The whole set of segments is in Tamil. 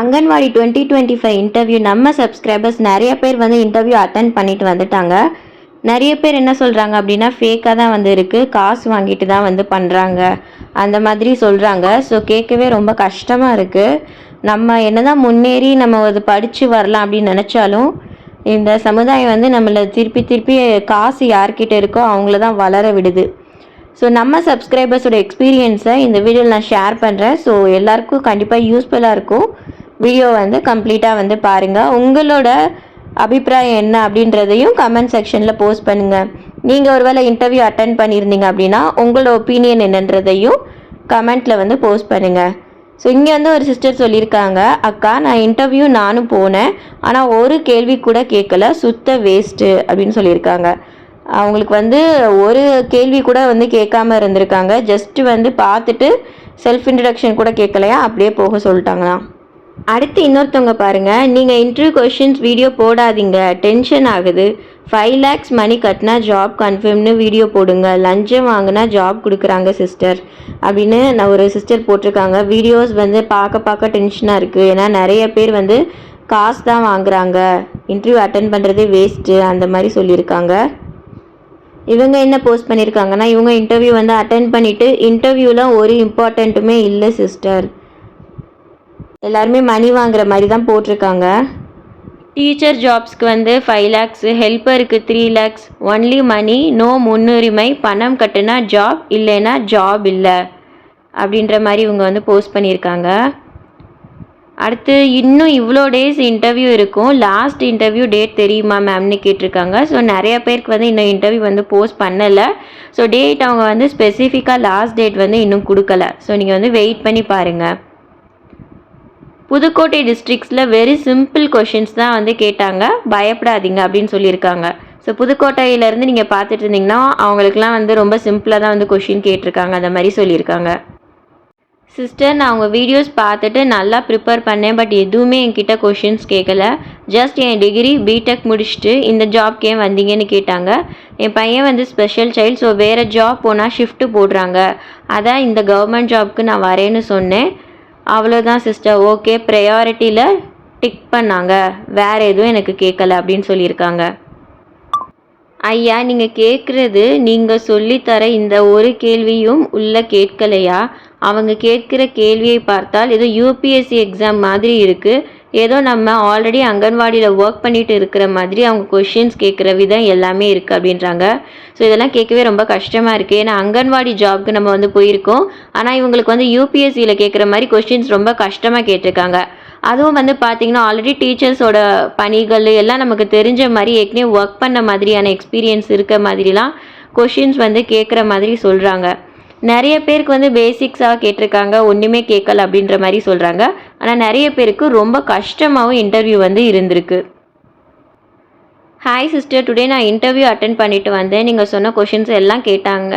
அங்கன்வாடி 2025 இன்டர்வியூ நம்ம சப்ஸ்கிரைபர்ஸ் நிறைய பேர் வந்து இன்டர்வியூ அட்டன் பண்ணிட்டு வந்துட்டாங்க. நிறைய பேர் என்ன சொல்கிறாங்க அப்படின்னா ஃபேக்காக தான் வந்து இருக்குது, காசு வாங்கிட்டு தான் வந்து பண்ணுறாங்க அந்த மாதிரி சொல்கிறாங்க. ஸோ கேட்கவே ரொம்ப கஷ்டமாக இருக்குது. நம்ம என்னதான் முன்னேறி நம்ம அது படித்து வரலாம் அப்படின்னு நினச்சாலும் இந்த சமுதாயம் வந்து நம்மளை திருப்பி காசு யார்கிட்ட இருக்கோ அவங்கள தான் வளர விடுது. ஸோ நம்ம சப்ஸ்கிரைபர்ஸோட எக்ஸ்பீரியன்ஸை இந்த வீடியோவில் நான் ஷேர் பண்ணுறேன். ஸோ எல்லாருக்கும் கண்டிப்பாக யூஸ்ஃபுல்லாக இருக்கும். வீடியோ வந்து கம்ப்ளீட்டாக வந்து பாருங்கள். உங்களோட அபிப்பிராயம் என்ன அப்படின்றதையும் கமெண்ட் செக்ஷனில் போஸ்ட் பண்ணுங்கள். நீங்கள் ஒருவேளை இன்டர்வியூ அட்டன் பண்ணியிருந்தீங்க அப்படின்னா உங்களோட ஒப்பீனியன் என்னன்றதையும் கமெண்ட்டில் வந்து போஸ்ட் பண்ணுங்கள். ஸோ இங்கே வந்து ஒரு சிஸ்டர் சொல்லியிருக்காங்க, அக்கா நான் இன்டர்வியூ நானும் போனேன், ஆனால் ஒரு கேள்வி கூட கேட்கல, சுத்த வேஸ்ட்டு அப்படின்னு சொல்லியிருக்காங்க. அவங்களுக்கு வந்து ஒரு கேள்வி கூட வந்து கேட்காம இருந்திருக்காங்க. ஜஸ்ட்டு வந்து பார்த்துட்டு செல்ஃப் இன்ட்ரடக்ஷன் கூட கேட்கலையா, அப்படியே போக சொல்லிட்டாங்களாம். அடுத்து இன்னொருத்தவங்க பாருங்கள், நீங்கள் இன்டர்வியூ கொஷின்ஸ் வீடியோ போடாதீங்க, டென்ஷன் ஆகுது. 5 lakhs மணி கட்டினா ஜாப் கன்ஃபார்ம்னு வீடியோ போடுங்க, லஞ்சம் வாங்கினா ஜாப் கொடுக்குறாங்க சிஸ்டர் அப்படின்னு நான் ஒரு சிஸ்டர் போட்டிருக்காங்க. வீடியோஸ் வந்து பார்க்க டென்ஷனாக இருக்குது. ஏன்னா நிறைய பேர் வந்து காசு தான் வாங்குறாங்க, இன்டர்வியூ அட்டன் பண்ணுறதே வேஸ்ட்டு அந்த மாதிரி சொல்லியிருக்காங்க. இவங்க என்ன போஸ்ட் பண்ணியிருக்காங்கன்னா, இவங்க இன்டர்வியூ வந்து அட்டன் பண்ணிவிட்டு இன்டர்வியூவில் ஒரு இம்பார்ட்டண்ட்டுமே இல்லை சிஸ்டர், எல்லாருமே மணி வாங்குற மாதிரி தான் போட்டிருக்காங்க. டீச்சர் ஜாப்ஸ்க்கு வந்து 5 lakhs, ஹெல்ப்பருக்கு 3 lakhs, ஒன்லி மணி, நோ முன்னுரிமை, பணம் கட்டுனா ஜாப், இல்லைன்னா ஜாப் இல்லை அப்படின்ற மாதிரி இவங்க வந்து போஸ்ட் பண்ணியிருக்காங்க. அடுத்து இன்னும் இவ்வளோ டேஸ் இன்டர்வியூ இருக்கும், லாஸ்ட் இன்டர்வியூ டேட் தெரியுமா மேம்னு கேட்டிருக்காங்க. ஸோ நிறைய பேருக்கு வந்து இன்னும் இன்டர்வியூ வந்து போஸ்ட் பண்ணலை. ஸோ டேட் அவங்க வந்து ஸ்பெசிஃபிக்காக லாஸ்ட் டேட் வந்து இன்னும் கொடுக்கல. ஸோ நீங்கள் வந்து வெயிட் பண்ணி பாருங்கள். புதுக்கோட்டை டிஸ்ட்ரிக்ஸில் வெரி சிம்பிள் கொஷின்ஸ் தான் வந்து கேட்டாங்க, பயப்படாதீங்க அப்படின்னு சொல்லியிருக்காங்க. ஸோ புதுக்கோட்டையிலேருந்து நீங்கள் பார்த்துட்டு இருந்தீங்கன்னா அவங்களுக்குலாம் வந்து ரொம்ப சிம்பிளாக தான் வந்து கொஷின் கேட்டிருக்காங்க, அந்த மாதிரி சொல்லியிருக்காங்க. சிஸ்டர் நான் உங்கள் வீடியோஸ் பார்த்துட்டு நல்லா ப்ரிப்பேர் பண்ணேன், பட் எதுவுமே என்கிட்ட கொஷின்ஸ் கேட்கல. ஜஸ்ட் என் டிகிரி பிடெக் முடிச்சுட்டு இந்த ஜாப்க்கு ஏன் வந்தீங்கன்னு கேட்டாங்க. என் பையன் வந்து ஸ்பெஷல் சைல்டு, ஸோ வேறு ஜாப் போனால் ஷிஃப்ட்டு போடுறாங்க, அதான் இந்த கவர்மெண்ட் ஜாப்க்கு நான் வரேன்னு சொன்னேன், அவ்வளோதான் சிஸ்டர், ஓகே ப்ரையாரிட்டியில் டிக் பண்ணாங்க, வேறு எதுவும் எனக்கு கேட்கல அப்படின்னு சொல்லியிருக்காங்க. ஐயா நீங்கள் கேட்குறது நீங்கள் சொல்லித்தர இந்த ஒரு கேள்வியும் உள்ள கேட்கலையா? அவங்க கேட்குற கேள்வியை பார்த்தால் ஏதோ யூபிஎஸ்சி எக்ஸாம் மாதிரி இருக்குது, ஏதோ நம்ம ஆல்ரெடி அங்கன்வாடியில் ஒர்க் பண்ணிட்டு இருக்கிற மாதிரி அவங்க கொஷின்ஸ் கேட்குற விதம் எல்லாமே இருக்குது அப்படின்றாங்க. ஸோ இதெல்லாம் கேட்கவே ரொம்ப கஷ்டமாக இருக்குது. ஏன்னா அங்கன்வாடி ஜாப்க்கு நம்ம வந்து போயிருக்கோம், ஆனால் இவங்களுக்கு வந்து யூபிஎஸ்சியில் கேட்குற மாதிரி கொஷின்ஸ் ரொம்ப கஷ்டமாக கேட்டிருக்காங்க. அதுவும் வந்து பார்த்திங்கன்னா ஆல்ரெடி டீச்சர்ஸோட பணிகள் எல்லாம் நமக்கு தெரிஞ்ச மாதிரி ஏற்கனவே ஒர்க் பண்ண மாதிரியான எக்ஸ்பீரியன்ஸ் இருக்க மாதிரிலாம் கொஷின்ஸ் வந்து கேட்குற மாதிரி சொல்கிறாங்க. நிறைய பேருக்கு வந்து பேசிக்ஸாக கேட்டிருக்காங்க, ஒன்றுமே கேட்கல அப்படின்ற மாதிரி சொல்கிறாங்க. ஆனால் நிறைய பேருக்கு ரொம்ப கஷ்டமாகவும் இன்டர்வியூ வந்து இருந்திருக்கு. ஹாய் சிஸ்டர், டுடே நான் இன்டர்வியூ அட்டன் பண்ணிட்டு வந்தேன், நீங்கள் சொன்ன கொஷின்ஸ் எல்லாம் கேட்டாங்க,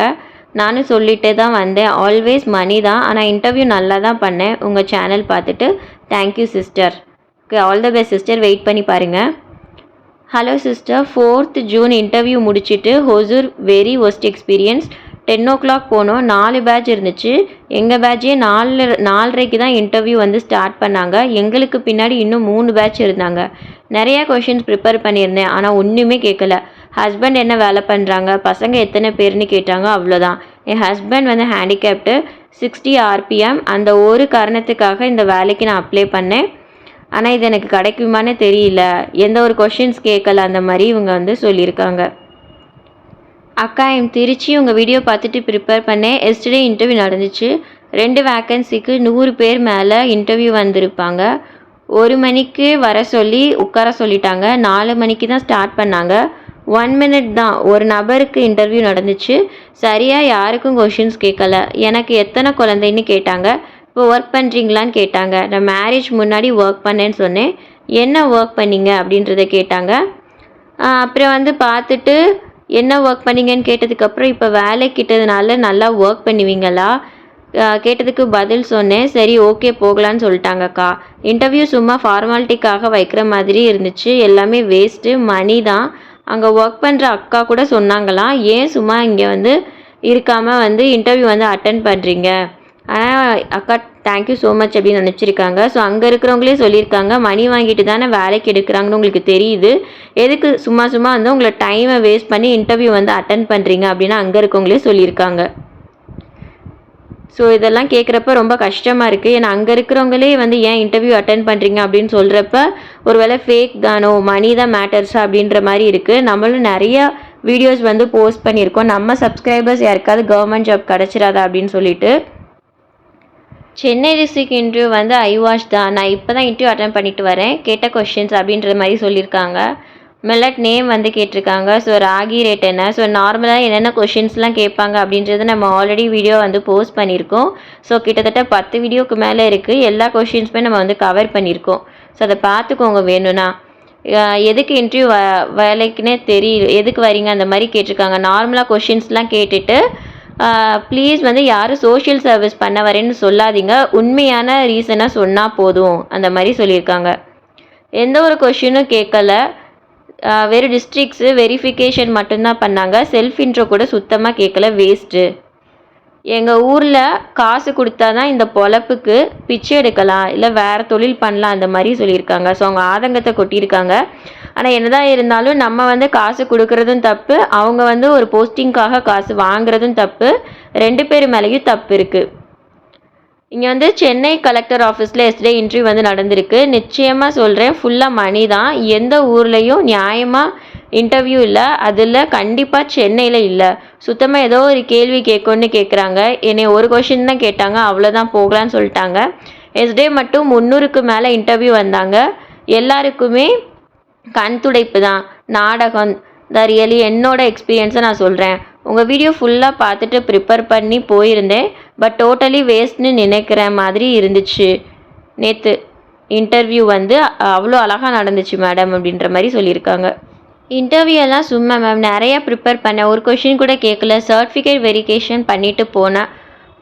நானும் சொல்லிகிட்டே தான் வந்தேன், ஆல்வேஸ் மணி தான், ஆனால் இன்டர்வியூ நல்லா தான் பண்ணேன், உங்கள் சேனல் பார்த்துட்டு thank you sister. Okay, all the best sister, wait பண்ணி பாருங்கள். Hello sister, 4th June interview முடிச்சுட்டு Hosur very worst experience. 10 o'clock போனோம், 4 பேட்ச் இருந்துச்சு, எங்கள் பேட்சே 4:30க்கு தான் இன்டர்வியூ வந்து ஸ்டார்ட் பண்ணாங்க, எங்களுக்கு பின்னாடி இன்னும் 3 பேட்ச் இருந்தாங்க. நிறையா கொஷின்ஸ் ப்ரிப்பேர் பண்ணியிருந்தேன், ஆனால் ஒன்றுமே கேட்கல. ஹஸ்பண்ட் என்ன வேலை பண்ணுறாங்க, பசங்க எத்தனை பேர்னு கேட்டாங்க, அவ்வளோதான். என் ஹஸ்பண்ட் வந்து ஹேண்டிகேப்டு, 60 RPM, அந்த ஒரு காரணத்துக்காக இந்த வேலைக்கு நான் அப்ளை பண்ணேன், ஆனால் இது எனக்கு கிடைக்குமான்னு தெரியல, எந்த ஒரு கொஷின்ஸ் கேட்கல அந்த மாதிரி இவங்க வந்து சொல்லியிருக்காங்க. அக்கா என் திருச்சி, உங்கள் வீடியோ பார்த்துட்டு ப்ரிப்பேர் பண்ணேன், எஸ்டர்டே இன்டர்வியூ நடந்துச்சு, 2 வேக்கன்சிக்கு 100 பேர் மேலே இன்டர்வியூ வந்திருப்பாங்க. 1 மணிக்கு வர சொல்லி உட்கார சொல்லிட்டாங்க, 4 மணிக்கு தான் ஸ்டார்ட் பண்ணாங்க, 1 minute தான் ஒரு நபருக்கு இன்டர்வியூ நடந்துச்சு, சரியாக யாருக்கும் கொஷின்ஸ் கேட்கல. எனக்கு எத்தனை குழந்தைன்னு கேட்டாங்க, இப்போ ஒர்க் பண்ணுறீங்களான்னு கேட்டாங்க, நான் மேரேஜ் முன்னாடி ஒர்க் பண்ணேன்னு சொன்னேன், என்ன ஒர்க் பண்ணீங்க அப்படின்றத கேட்டாங்க. அப்புறம் வந்து பார்த்துட்டு என்ன ஒர்க் பண்ணீங்கன்னு கேட்டதுக்கப்புறம் இப்போ வேலை கிட்டதுனால நல்லா ஒர்க் பண்ணுவீங்களா கேட்டதுக்கு பதில் சொன்னேன், சரி ஓகே போகலான்னு சொல்லிட்டாங்கக்கா. இன்டர்வியூ சும்மா ஃபார்மாலிட்டிக்காக வைக்கிற மாதிரி இருந்துச்சு, எல்லாமே வேஸ்ட்டு, மணி தான். அங்கே ஒர்க் பண்ணுற அக்கா கூட சொன்னாங்களாம், ஏன் சும்மா இங்கே வந்து இருக்காமல் வந்து இன்டர்வியூ வந்து அட்டன் பண்ணுறீங்க, ஆனால் அக்கா தேங்க்யூ ஸோ மச் அப்படின்னு நினச்சிருக்காங்க. ஸோ அங்கே இருக்கிறவங்களே சொல்லியிருக்காங்க, மணி வாங்கிட்டு தானே வேலைக்கு எடுக்கிறாங்கன்னு உங்களுக்கு தெரியுது, எதுக்கு சும்மா சும்மா வந்து உங்களை டைமை வேஸ்ட் பண்ணி இன்டர்வியூ வந்து அட்டன் பண்ணுறீங்க அப்படின்னு அங்கே இருக்கவங்களே சொல்லியிருக்காங்க. ஸோ இதெல்லாம் கேட்குறப்ப ரொம்ப கஷ்டமாக இருக்குது. ஏன்னா அங்கே இருக்கிறவங்களே வந்து ஏன் இன்டர்வியூ அட்டன் பண்ணுறீங்க அப்படின்னு சொல்கிறப்ப ஒரு வேளை ஃபேக் தானோ, மணி தான் மேட்டர்ஸா அப்படின்ற மாதிரி இருக்குது. நம்மளும் நிறையா வீடியோஸ் வந்து போஸ்ட் பண்ணியிருக்கோம், நம்ம சப்ஸ்கிரைபர்ஸ் யாருக்காவது கவர்மெண்ட் ஜாப் கிடச்சிடாதா அப்படின்னு சொல்லிட்டு. சென்னை டிஸ்ட்ரிக்ட் இன்டர்வியூ வந்து ஐவாஷ் தான், நான் இப்போ தான் இன்டர்வியூ அட்டன் பண்ணிட்டு வரேன், கேட்ட கொஷின்ஸ் அப்படின்ற மாதிரி சொல்லியிருக்காங்க. மில்லட் நேம் வந்து கேட்டிருக்காங்க. ஸோ ராகி ரேட் என்ன, ஸோ நார்மலாக என்னென்ன கொஷின்ஸ்லாம் கேட்பாங்க அப்படின்றது நம்ம ஆல்ரெடி வீடியோ வந்து போஸ்ட் பண்ணியிருக்கோம். ஸோ கிட்டத்தட்ட 10 வீடியோக்கு மேலே இருக்குது, எல்லா கொஷின்ஸுமே நம்ம வந்து கவர் பண்ணியிருக்கோம். ஸோ அதை பார்த்துக்கோங்க வேணும்னா. எதுக்கு இன்டர்வியூ வேலைக்குன்னே தெரியல, எதுக்கு வரீங்க அந்த மாதிரி கேட்டிருக்காங்க. நார்மலாக கொஷின்ஸ்லாம் கேட்டுட்டு ப்ளீஸ் வந்து யாரும் சோஷியல் சர்வீஸ் பண்ண வரேன்னு சொல்லாதீங்க, உண்மையான ரீசனாக சொன்னால் போதும் அந்த மாதிரி சொல்லியிருக்காங்க. எந்த ஒரு கொஷினும் கேட்கல, வெறும் டிஸ்ட்ரிக்ஸு வெரிஃபிகேஷன் மட்டும்தான் பண்ணாங்க. செல்ஃப் இன்ட்ரோ கூட சுத்தமாக கேட்கல, வேஸ்ட்டு. எங்கள் ஊரில் காசு கொடுத்தா தான் இந்த பொழப்புக்கு பிச்சை எடுக்கலாம், இல்லை வேறு தொழில் பண்ணலாம் அந்த மாதிரி சொல்லியிருக்காங்க. ஸோ அவங்க ஆதங்கத்தை கொட்டியிருக்காங்க. ஆனால் என்னதான் இருந்தாலும் நம்ம வந்து காசு கொடுக்குறதும் தப்பு, அவங்க வந்து ஒரு போஸ்டிங்காக காசு வாங்குறதும் தப்பு, 2 பேர் மேலேயும் தப்பு இருக்குது. இங்கே வந்து சென்னை கலெக்டர் ஆஃபீஸில் எஸ்டே இன்டர்வியூ வந்து நடந்திருக்கு. நிச்சயமாக சொல்கிறேன், ஃபுல்லாக மணி தான். எந்த ஊர்லேயும் நியாயமாக இன்டர்வியூ இல்லை, அதில் கண்டிப்பாக சென்னையில் இல்லை. சுத்தமாக ஏதோ ஒரு கேள்வி கேட்கணுன்னு கேட்குறாங்க. என்னை ஒரு கொஷின் தான் கேட்டாங்க, அவ்வளோதான் போகலான்னு சொல்லிட்டாங்க. எஸ்டே மட்டும் 300க்கு மேலே இன்டர்வியூ வந்தாங்க. எல்லாருக்குமே கண் துடைப்பு தான், நாடகம் தான். ரியலி என்னோட எக்ஸ்பீரியன்ஸை நான் சொல்கிறேன். உங்கள் வீடியோ ஃபுல்லாக பார்த்துட்டு ப்ரிப்பேர் பண்ணி போயிருந்தேன், பட் டோட்டலி வேஸ்ட்னு நினைக்கிற மாதிரி இருந்துச்சு. நேற்று இன்டர்வியூ வந்து அவ்வளோ அழகாக நடந்துச்சு மேடம் அப்படின்ற மாதிரி சொல்லியிருக்காங்க. இன்டர்வியூ எல்லாம் சும்மா மேம், நிறையா ப்ரிப்பேர் பண்ணேன், ஒரு கொஷின் கூட கேட்கல, சர்டிஃபிகேட் வெரிஃபிகேஷன் பண்ணிவிட்டு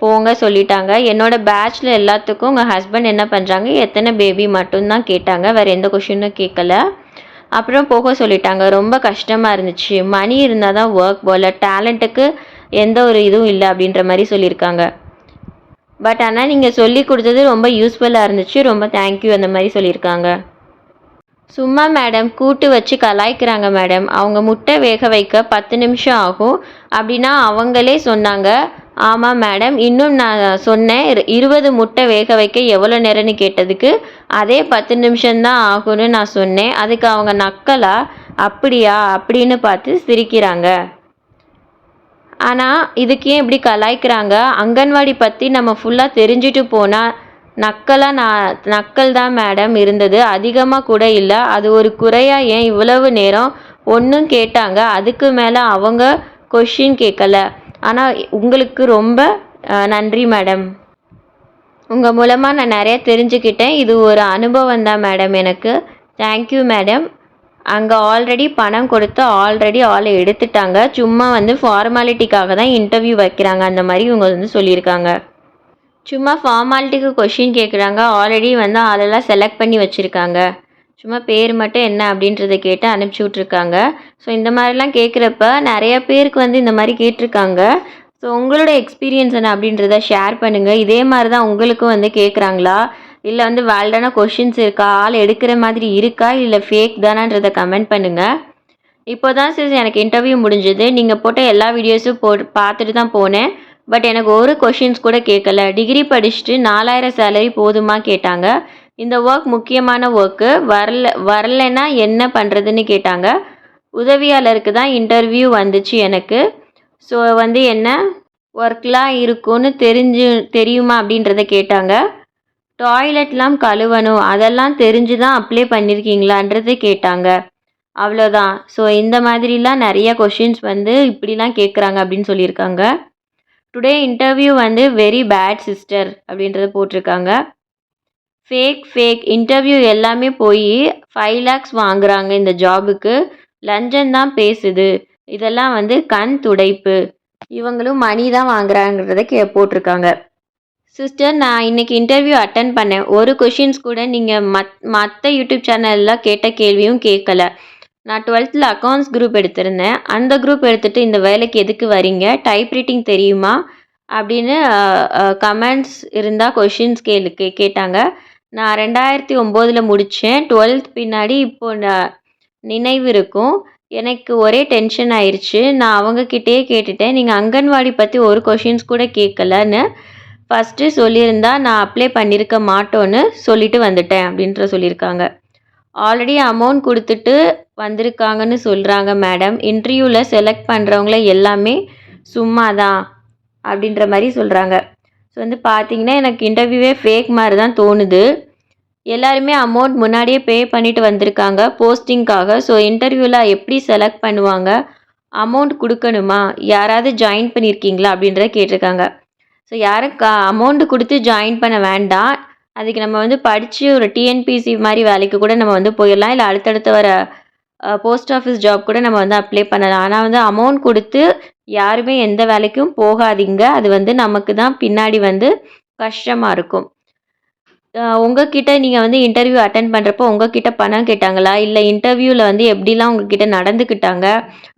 போங்க சொல்லிட்டாங்க. என்னோடய பேட்ச்சில் எல்லாத்துக்கும் உங்கள் ஹஸ்பண்ட் என்ன பண்ணுறாங்க, எத்தனை பேபி மட்டும்தான் கேட்டாங்க, வேறு எந்த கொஷினும் கேட்கல. அப்புறம் போக சொல்லிட்டாங்க. ரொம்ப கஷ்டமாக இருந்துச்சு, மணி இருந்தால் தான் ஒர்க் போல், டேலண்ட்டுக்கு எந்த ஒரு இதுவும் இல்லை அப்படின்ற மாதிரி சொல்லியிருக்காங்க. பட் ஆனால் நீங்கள் சொல்லி கொடுத்தது ரொம்ப யூஸ்ஃபுல்லாக இருந்துச்சு, ரொம்ப தேங்க்யூ அந்த மாதிரி சொல்லியிருக்காங்க. சும்மா மேடம் கூட்டு வச்சு கலாய்க்கிறாங்க மேடம், அவங்க முட்டை வேக வைக்க 10 நிமிஷம் ஆகும் அப்படின்னா அவங்களே சொன்னாங்க. ஆமாம் மேடம், இன்னும் நான் சொன்னேன் 20 முட்டை வேக வைக்க எவ்வளோ நேரம்னு கேட்டதுக்கு அதே 10 நிமிஷம்தான் ஆகும்னு நான் சொன்னேன். அதுக்கு அவங்க நக்கலா அப்படியா அப்படின்னு பார்த்து சிரிக்கிறாங்க. ஆனால் இதுக்கு ஏன் இப்படி கலாய்க்கிறாங்க, அங்கன்வாடி பற்றி நம்ம ஃபுல்லாக தெரிஞ்சுட்டு போனால் நக்கல் தான் மேடம் இருந்தது, அதிகமாக கூட இல்லை. அது ஒரு குறையாக ஏன் இவ்வளவு நேரம் ஒன்றும் கேட்டாங்க, அதுக்கு மேலே அவங்க கொஷின் கேட்கல. ஆனால் உங்களுக்கு ரொம்ப நன்றி மேடம், உங்கள் மூலமாக நான் நிறைய தெரிஞ்சுக்கிட்டேன், இது ஒரு அனுபவம் தான் மேடம் எனக்கு. Thank you madam. அங்கே ஆல்ரெடி பணம் கொடுத்து ஆல்ரெடி ஆளை எடுத்துட்டாங்க, சும்மா வந்து ஃபார்மாலிட்டிக்காக தான் இன்டர்வியூ வைக்கிறாங்க அந்த மாதிரி இவங்க வந்து சொல்லியிருக்காங்க. சும்மா ஃபார்மாலிட்டிக்கு கொஷின் கேட்குறாங்க, ஆல்ரெடி வந்து ஆளெல்லாம் செலக்ட் பண்ணி வச்சுருக்காங்க, சும்மா பேர் மட்டும் என்ன அப்படின்றத கேட்டு அனுப்பிச்சி விட்ருக்காங்க. ஸோ இந்த மாதிரிலாம் கேட்குறப்ப நிறைய பேருக்கு வந்து இந்த மாதிரி கேட்டிருக்காங்க. ஸோ உங்களோட எக்ஸ்பீரியன்ஸ் என்ன அப்படின்றத ஷேர் பண்ணுங்கள். இதே மாதிரி தான் உங்களுக்கும் வந்து கேட்குறாங்களா, இல்லை வந்து வேல்டான கொஷின்ஸ் இருக்கா, ஆள் எடுக்கிற மாதிரி இருக்கா, இல்லை ஃபேக் தானான்றதை கமெண்ட் பண்ணுங்கள். இப்போ தான் சார் எனக்கு இன்டர்வியூ முடிஞ்சது, நீங்கள் போட்ட எல்லா வீடியோஸும் பார்த்துட்டு தான் போனேன். பட் எனக்கு ஒரு கொஷின்ஸ் கூட கேட்கல. டிகிரி படிச்சுட்டு 4000 சேலரி போதுமா கேட்டாங்க. இந்த ஒர்க் முக்கியமான ஒர்க்கு, வரலைன்னா என்ன பண்ணுறதுன்னு கேட்டாங்க. உதவியாளருக்கு தான் இன்டர்வியூ வந்துச்சு எனக்கு. ஸோ வந்து என்ன ஒர்க்லாம் இருக்குன்னு தெரியுமா அப்படின்றத கேட்டாங்க. டாய்லெட்லாம் கழுவணும், அதெல்லாம் தெரிஞ்சு தான் அப்ளை பண்ணியிருக்கீங்களான்றதை கேட்டாங்க. அவ்வளோதான். ஸோ இந்த மாதிரிலாம் நிறைய கொஷின்ஸ் வந்து இப்படிலாம் கேட்குறாங்க அப்படின்னு சொல்லியிருக்காங்க. டுடே இன்டர்வியூ வந்து வெரி பேட் சிஸ்டர் அப்படின்றத போட்டிருக்காங்க. ஃபேக் இன்டர்வியூ எல்லாமே போய் 5 lakhs வாங்குறாங்க இந்த ஜாபுக்கு, லஞ்சம் தான் பேசுது, இதெல்லாம் வந்து கண் துடைப்பு, இவங்களும் மணி தான் வாங்குறாங்கிறத போட்டிருக்காங்க. சிஸ்டர், நான் இன்றைக்கி இன்டர்வியூ அட்டன் பண்ணேன், ஒரு கொஷின்ஸ் கூட நீங்கள் மற்ற யூடியூப் சேனலில் கேட்ட கேள்வியும் கேட்கல. நான் 12th அக்கௌண்ட்ஸ் குரூப் எடுத்திருந்தேன், அந்த குரூப் எடுத்துகிட்டு இந்த வேலைக்கு எதுக்கு வரீங்க, டைப்ரைட்டிங் தெரியுமா, அப்படின்னு கமெண்ட்ஸ் இருந்தால் கொஷின்ஸ் கேட்டாங்க. நான் 2009 முடித்தேன். 12th பின்னாடி இப்போ நினைவு இருக்கும். எனக்கு ஒரே டென்ஷன் ஆயிருச்சு. நான் அவங்கக்கிட்டயே கேட்டுட்டேன். நீங்கள் அங்கன்வாடி பற்றி ஒரு கொஷின்ஸ் கூட கேட்கலன்னு ஃபஸ்ட்டு சொல்லியிருந்தா நான் அப்ளை பண்ணியிருக்க மாட்டோன்னு சொல்லிட்டு வந்துட்டேன் அப்படின்ற சொல்லியிருக்காங்க. ஆல்ரெடி அமௌண்ட் கொடுத்துட்டு வந்திருக்காங்கன்னு சொல்கிறாங்க மேடம். இன்டர்வியூவில் செலக்ட் பண்ணுறவங்கள எல்லாமே சும்மா தான் அப்படின்ற மாதிரி சொல்கிறாங்க. ஸோ வந்து பார்த்தீங்கன்னா எனக்கு இன்டர்வியூவே ஃபேக் மாதிரி தான் தோணுது. எல்லாருமே அமௌண்ட் முன்னாடியே பே பண்ணிட்டு வந்திருக்காங்க போஸ்டிங்காக. ஸோ இன்டர்வியூவில் எப்படி செலக்ட் பண்ணுவாங்க? அமௌண்ட் கொடுக்கணுமா? யாராவது ஜாயின் பண்ணியிருக்கீங்களா? அப்படின்றத கேட்டிருக்காங்க. ஸோ யாரும் அமௌண்ட்டு கொடுத்து ஜாயின் பண்ண வேண்டாம். அதுக்கு நம்ம வந்து படித்து ஒரு டிஎன்பிசி மாதிரி வேலைக்கு கூட நம்ம வந்து போயிடலாம். இல்லை அடுத்தடுத்து வர போஸ்ட் ஆஃபீஸ் ஜாப் கூட நம்ம வந்து அப்ளை பண்ணலாம். ஆனால் வந்து அமௌண்ட் கொடுத்து யாருமே எந்த வேலைக்கும் போகாதீங்க. அது வந்து நமக்கு தான் பின்னாடி வந்து கஷ்டமாக இருக்கும். உங்ககிட்ட நீங்கள் வந்து இன்டர்வியூ அட்டென்ட் பண்ணுறப்போ உங்ககிட்ட பணம் கேட்டாங்களா? இல்லை இன்டர்வியூவில் வந்து எப்படிலாம் உங்ககிட்ட நடந்துக்கிட்டாங்க?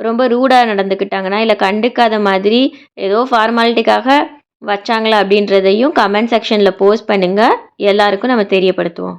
ரொம்ப ரூடாக நடந்துக்கிட்டாங்கன்னா, இல்லை கண்டுக்காத மாதிரி ஏதோ ஃபார்மாலிட்டிக்காக வச்சாங்களா? அப்படின்றதையும் கமெண்ட் செக்ஷனில் போஸ்ட் பண்ணுங்கள். எல்லாருக்கும் நம்ம தெரியப்படுத்துவோம்.